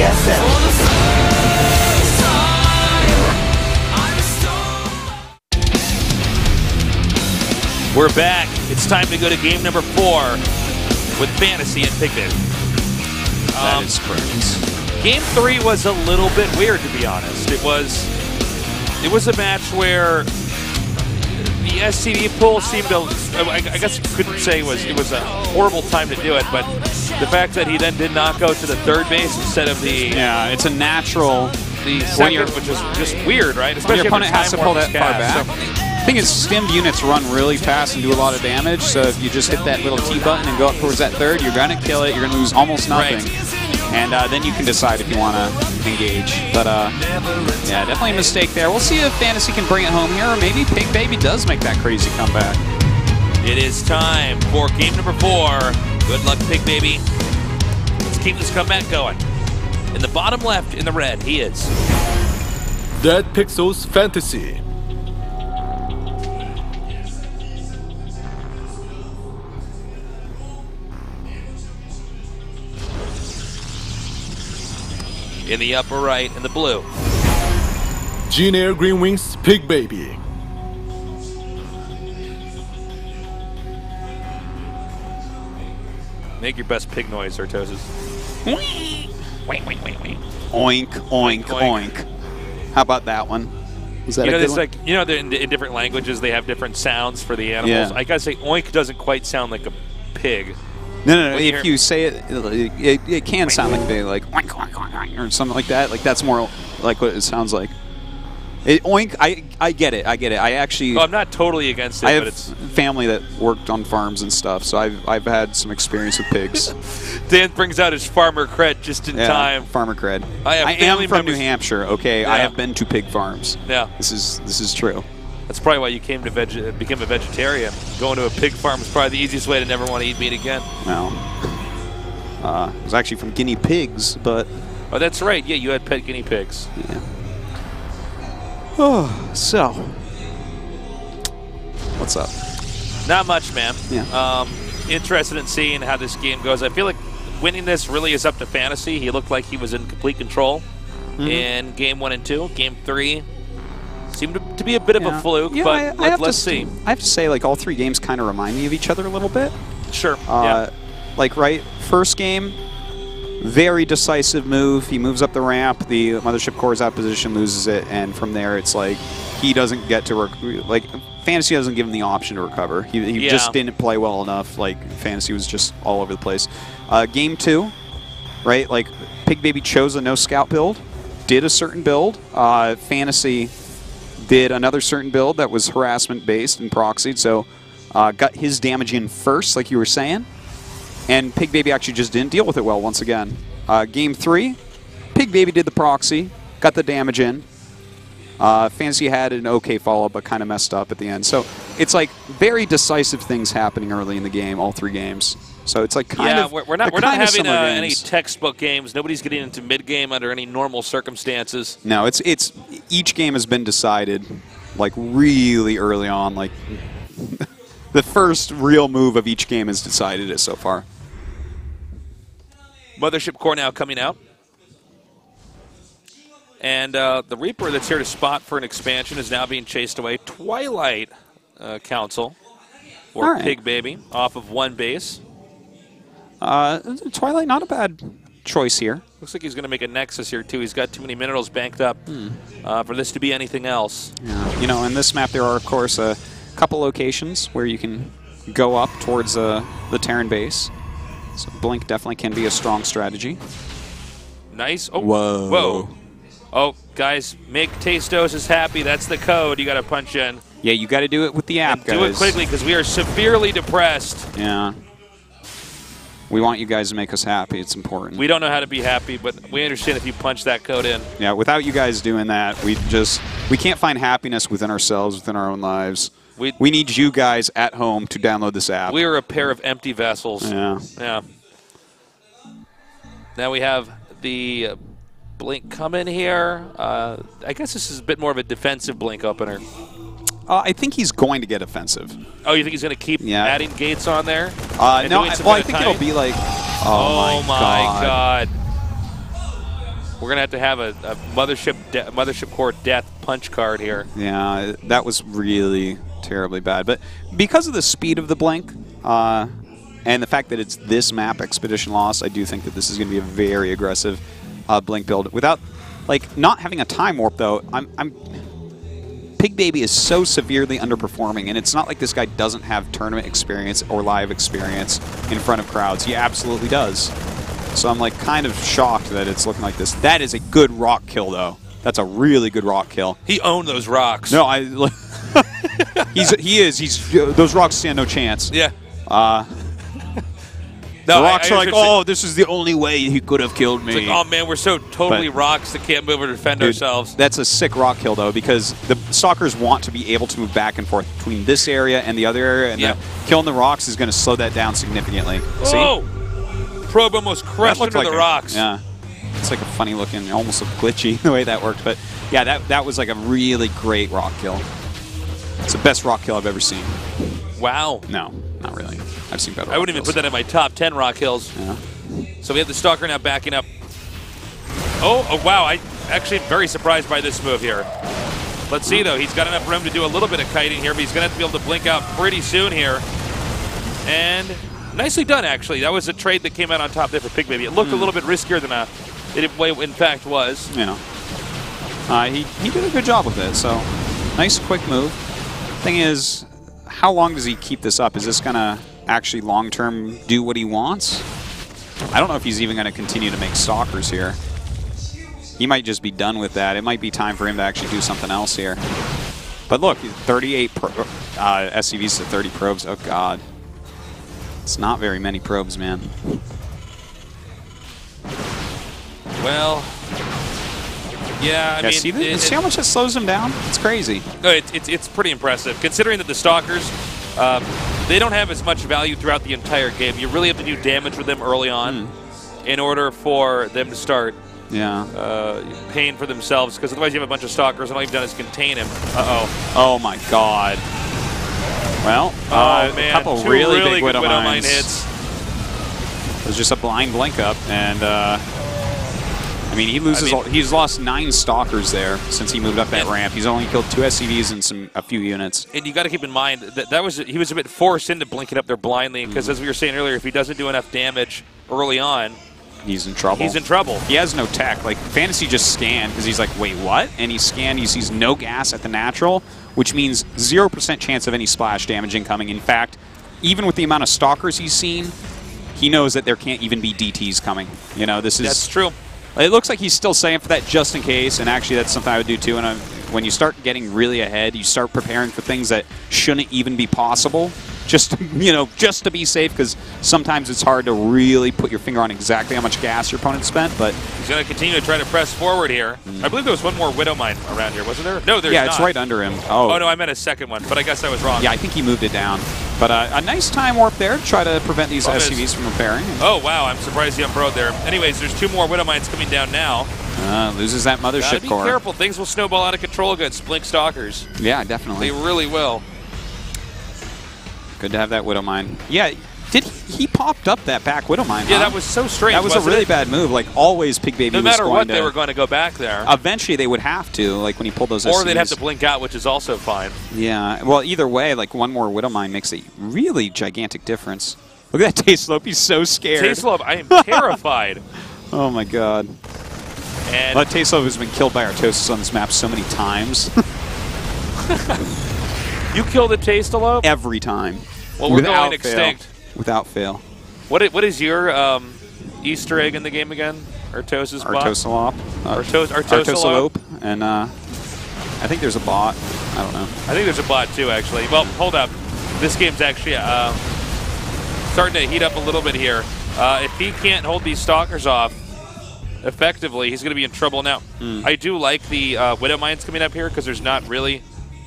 GSL. We're back. It's time to go to game number 4 with FanTaSy and Pigbaby. That is correct. Game 3 was a little bit weird, to be honest. It was a match where the SCV pull seemed to, I guess you couldn't say it was a horrible time to do it, but the fact that he then did not go to the third base instead of the... Yeah, it's a natural... The second, which is just weird, right? Especially when your opponent has to pull that far back. The thing is, stemmed units run really fast and do a lot of damage, so if you just hit that little T button and go up towards that third, you're going to kill it, you're going to lose almost nothing. Right. And then you can decide if you want to engage. But yeah, definitely a mistake there. We'll see if FanTaSy can bring it home here, or maybe Pigbaby does make that crazy comeback. It is time for game number 4. Good luck, Pigbaby. Let's keep this comeback going. In the bottom left, in the red, he is Dead Pixels FanTaSy. in the upper right, in the blue. Gene Green Wings Pigbaby. Make your best pig noise, Artosis. Oink, oink, oink. How about that one? Was that a good one? Like, you know, in different languages they have different sounds for the animals. Yeah. I gotta say, oink doesn't quite sound like a pig. No. If you say it, it can sound like they like oink, oink, oink, oink, or something like that. Like that's more like what it sounds like. Oink, I get it. I actually. Well, I'm not totally against it, I have but it's family that worked on farms and stuff, so I've had some experience with pigs. Dan brings out his farmer cred just in time. Farmer cred. I am from New Hampshire. Okay, yeah. I have been to pig farms. Yeah, this is true. That's probably why you came to become a vegetarian. Going to a pig farm is probably the easiest way to never want to eat meat again. No. I was actually from guinea pigs, but. Oh, that's right. Yeah, you had pet guinea pigs. Yeah. Oh, so. What's up? Not much, man. Yeah. Interested in seeing how this game goes. I feel like winning this really is up to FanTaSy. He looked like he was in complete control in game 1 and 2. Game 3 seemed to be a bit of a fluke, but let's see. I have to say, like, all 3 games kind of remind me of each other a little bit. Sure. Like, right, first game, very decisive move. He moves up the ramp. The Mothership core is out of position, loses it, and from there it's like he doesn't get to like FanTaSy doesn't give him the option to recover. He just didn't play well enough. Like FanTaSy was just all over the place. Game 2, right? Like Pigbaby chose a no scout build, did a certain build. FanTaSy did another certain build that was harassment based and proxied. So got his damage in first, like you were saying. And Pigbaby actually just didn't deal with it well once again. Game 3, Pigbaby did the proxy, got the damage in. FanTaSy had an okay follow-up, but kind of messed up at the end. So it's like very decisive things happening early in the game, all 3 games. So it's like kind of we're not having any textbook games. Nobody's getting into mid-game under any normal circumstances. No, it's each game has been decided like really early on. Like the first real move of each game has decided it so far. Mothership core now coming out. And the Reaper that's here to spot for an expansion is now being chased away. Twilight Council for Pigbaby off of 1 base. Twilight, not a bad choice here. Looks like he's going to make a Nexus here, too. He's got too many minerals banked up for this to be anything else. Yeah. You know, in this map there are, of course, a couple locations where you can go up towards the Terran base. So Blink definitely can be a strong strategy. Nice. Oh, whoa. Whoa. Oh, guys, make Tastos happy. That's the code you got to punch in. Yeah, you got to do it with the app, guys. Do it quickly because we are severely depressed. Yeah. We want you guys to make us happy. It's important. We don't know how to be happy, but we understand if you punch that code in. Yeah, without you guys doing that, we can't find happiness within ourselves, within our own lives. We need you guys at home to download this app. We are a pair of empty vessels. Yeah. Yeah. Now we have the Blink coming here. I guess this is a bit more of a defensive Blink opener. I think he's going to get offensive. Oh, you think he's going to keep adding gates on there? No, well, I think it'll be like... Oh, my God. We're going to have a mothership core death punch card here. Yeah, that was really terribly bad. But because of the speed of the blink and the fact that it's this map, Expedition Lost, I do think that this is going to be a very aggressive blink build. Without, like, not having a time warp, though, Pigbaby is so severely underperforming, and it's not like this guy doesn't have tournament experience or live experience in front of crowds. He absolutely does. So I'm, like, kind of shocked that it's looking like this. That is a good rock kill, though. That's a really good rock kill. He owned those rocks. No, he is. Those rocks stand no chance. Yeah. The rocks are like, oh, this is the only way he could have killed me. It's like, oh, man, we're so totally rocks that can't move or defend ourselves. That's a sick rock kill, though, because the stalkers want to be able to move back and forth between this area and the other area, and killing the rocks is going to slow that down significantly. Oh! Probe almost crushed into the rocks. Yeah. It's like a funny looking, almost glitchy the way that worked. But, yeah, that was like a really great rock kill. It's the best rock kill I've ever seen. Wow. No, not really. I've seen better. I wouldn't even put that in my top 10 rock kills. Yeah. So we have the Stalker now backing up. Oh, wow. I actually am very surprised by this move here. Let's see, though. He's got enough room to do a little bit of kiting here, but he's going to have to be able to blink out pretty soon here. And nicely done, actually. That was a trade that came out on top there for Pigbaby. It looked a little bit riskier than it in fact was. You know. He did a good job with it, so nice quick move. Thing is, how long does he keep this up? Is this going to actually long-term do what he wants? I don't know if he's even going to continue to make stalkers here. He might just be done with that. It might be time for him to actually do something else here. But look, 38 SCVs to 30 probes. Oh, God. It's not very many probes, man. Well, yeah, I mean... See how much that slows him down? It's crazy. No, it's pretty impressive. Considering that the Stalkers, they don't have as much value throughout the entire game. You really have to do damage with them early on in order for them to start paying for themselves, because otherwise you have a bunch of Stalkers and all you've done is contain him. Uh-oh. Oh, my God. Well, man, a couple two really big big Widow Mines hits. It was just a blind blink up, and I mean, he's lost 9 stalkers there since he moved up that ramp. He's only killed 2 SCVs and a few units. And you got to keep in mind that he was a bit forced into blinking up there blindly, because as we were saying earlier, if he doesn't do enough damage early on, he's in trouble. He's in trouble. He has no tech. Like, FanTaSy just scanned because he's like, wait, what? And he scanned. He sees no gas at the natural, which means 0% chance of any splash damage incoming. In fact, even with the amount of stalkers he's seen, he knows that there can't even be DTs coming. You know, that's true. It looks like he's still saying for that just in case, and actually that's something I would do too. And when you start getting really ahead, you start preparing for things that shouldn't even be possible, just to be safe, because sometimes it's hard to really put your finger on exactly how much gas your opponent spent. But he's going to continue to try to press forward here. I believe there was one more Widow Mine around here, wasn't there? No, there's not. Yeah, it's right under him. Oh, no, I meant a second one, but I guess I was wrong. Yeah, I think he moved it down. But a nice time warp there to try to prevent these SCVs from repairing. Oh, wow, I'm surprised he unbroed there. Anyways, there's 2 more Widow Mines coming down now. Loses that mothership core. Be careful. Things will snowball out of control against Blink Stalkers. Yeah, definitely. They really will. Good to have that Widow Mine. Yeah, he popped up that back Widow Mine. Yeah, that was so strange. That was a really bad move. Like, always Pigbaby was going to... No matter what, they were going to go back there. Eventually, they would have to, like when he pulled those SCVs. Or they'd have to blink out, which is also fine. Yeah, well, either way, like one more Widow Mine makes a really gigantic difference. Look at that Tayslope. He's so scared. Tayslope, I am terrified. Oh, my God. And well, Tayslope has been killed by Artosis on this map so many times. You killed a Tayslope? Every time. Well, we're going extinct. Without fail. What is your Easter egg in the game again? Artosis bot? Artosalope. And I think there's a bot. I don't know. I think there's a bot too, actually. Well, hold up. This game's actually starting to heat up a little bit here. If he can't hold these stalkers off effectively, he's going to be in trouble now. I do like the Widow Mines coming up here because there's not really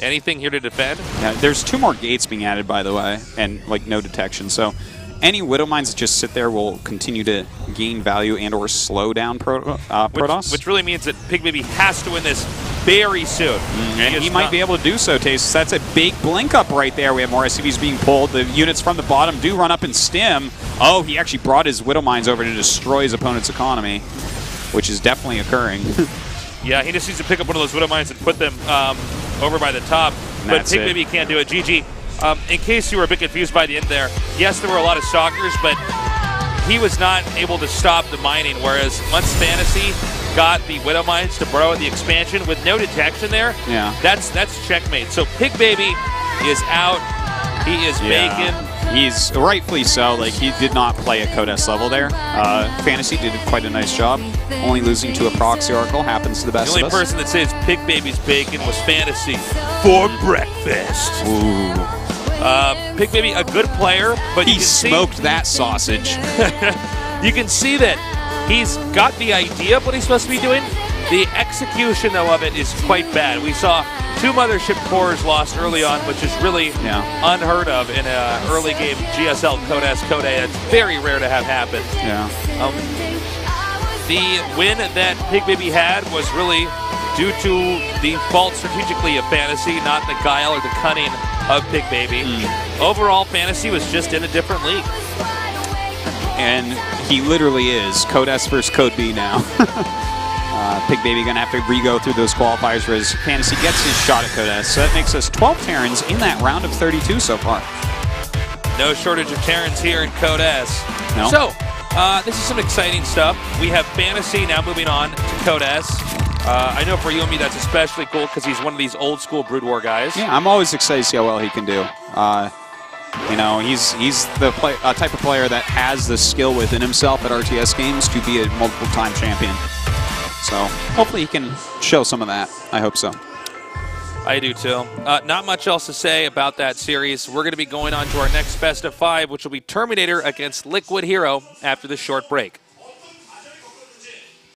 anything here to defend. Yeah, there's 2 more gates being added, by the way, and like no detection. So any Widow Mines that just sit there will continue to gain value and or slow down Protoss. Which really means that Pigbaby has to win this very soon. And he might be able to do so, Taste. That's a big blink up right there. We have more SCVs being pulled. The units from the bottom do run up and stim. Oh, he actually brought his Widow Mines over to destroy his opponent's economy. which is definitely occurring. Yeah, he just needs to pick up one of those Widow Mines and put them over by the top. But Pigbaby can't do it. GG. In case you were a bit confused by the end there, yes, there were a lot of stalkers, but he was not able to stop the mining, whereas once FanTaSy got the Widow Mines to burrow the expansion with no detection there, that's checkmate. So Pigbaby is out. He is bacon. He's rightfully so. Like, he did not play at Code S level there. FanTaSy did quite a nice job. Only losing to a proxy oracle happens to the best of us. The only person that says Pigbaby's bacon was FanTaSy for breakfast. Ooh. Pigbaby, a good player, but he smoked that sausage. You can see that he's got the idea of what he's supposed to be doing. The execution, though, of it is quite bad. We saw 2 mothership cores lost early on, which is really unheard of in an early game GSL Code S Code A. It's very rare to have happen. Yeah. The win that Pigbaby had was really due to the fault strategically of FanTaSy, not the guile or the cunning of Pigbaby. Overall, FanTaSy was just in a different league. And he literally is Code S versus Code B now. Pigbaby going to have to re-go through those qualifiers whereas FanTaSy gets his shot at Code S. So that makes us 12 Terrans in that round of 32 so far. No shortage of Terrans here in Code S. No. So, this is some exciting stuff. We have FanTaSy now moving on to Code S. I know for you and me that's especially cool because he's one of these old school Brood War guys. Yeah, I'm always excited to see how well he can do. You know, he's the type of player that has the skill within himself at RTS games to be a multiple-time champion. So hopefully he can show some of that. I hope so. I do too. Not much else to say about that series. We're going to be going on to our next best of 5, which will be Terminator against Liquid Hero after this short break.